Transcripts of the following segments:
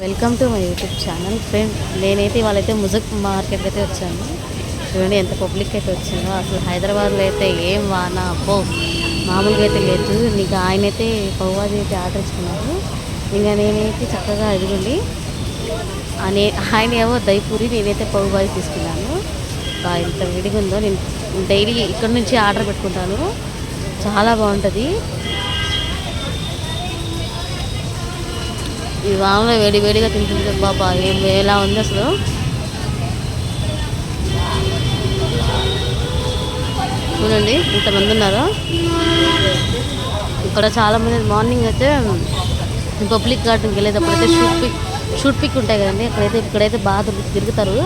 Welcome to my YouTube channel friend. నేనైతే వాళ్ళైతే ముజక్ మార్కెట్కి అయితే వచ్చాను. చూడండి ఎంత పబ్లిక్ అయితే వచ్చిందో. అసలు హైదరాబాద్లో అయితే ఏం వాన అబ్బో మామూలుగా అయితే లేదు. ఇంకా ఆయన అయితే పౌవాజీ అయితే ఆర్డర్ ఇచ్చుకున్నారు. ఇంకా నేనైతే చక్కగా ఎదుగుండి ఆయన ఏమో దయపూరి, నేనైతే పౌవాజీ తీసుకున్నాను. ఇంత విడిగా ఉందో. నేను డైలీ ఇక్కడ నుంచి ఆర్డర్ పెట్టుకుంటాను, చాలా బాగుంటుంది. ఈ వానలో వేడి వేడిగా తింటుంది బాబా, ఏం ఎలా ఉంది అసలు. చూడండి ఇంతమంది ఉన్నారు ఇక్కడ. చాలామంది మార్నింగ్ అయితే పబ్లిక్ గార్డెన్కి వెళ్ళేటప్పుడు అయితే షూట్ పిక్ ఉంటాయి కదండి, ఇక్కడైతే బాగా తిరుగుతారు.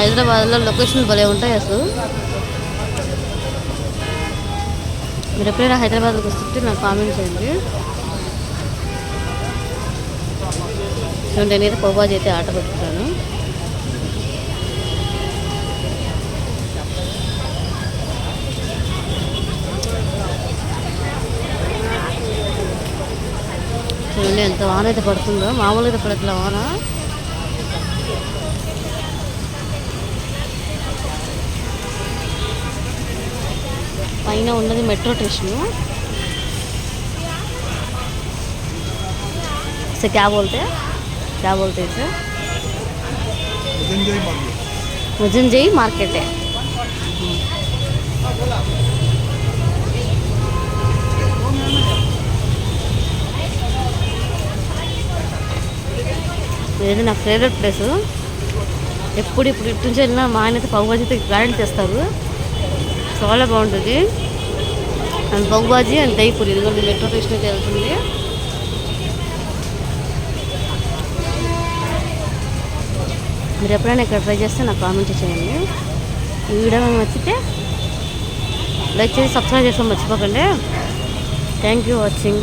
హైదరాబాద్లో లొకేషన్ భలే ఉంటాయి అసలు. మీరు ఎప్పుడైనా హైదరాబాద్కి వస్తుంటే నాకు కామెంట్ చేయండి. నేనైతే పౌబాజీ అయితే ఆర్డర్ పెట్టుకుంటాను. చూడండి ఎంత వాన అయితే పడుతుందో, మామూలుగా అయితే పడట్లా వాన. పైన ఉన్నది మెట్రో స్టేషను. क्या बोलते हैं सर? मुजंजई मार्केट है. ఇది నా ఫేవరెట్ ప్లేస్. ఎప్పుడు ఇటు నుంచి వెళ్ళినా మా ఆయన అయితే పౌబాజీ అయితే గ్యారెంటీ తెస్తారు, చాలా బాగుంటుంది. అండ్ పౌబాజీ అండ్ దయపూరి, ఇదిగోండి మెట్రో స్టేషన్ అయితే వెళ్తుంది. మీరు ఎప్పుడైనా ఇక్కడ ట్రై చేస్తే నాకు కామెంట్ చేయండి. ఈ వీడియో మీకు నచ్చితే లైక్ చేసి సబ్స్క్రైబ్ చేసుకోవడం మర్చిపోకండి. Thank you watching.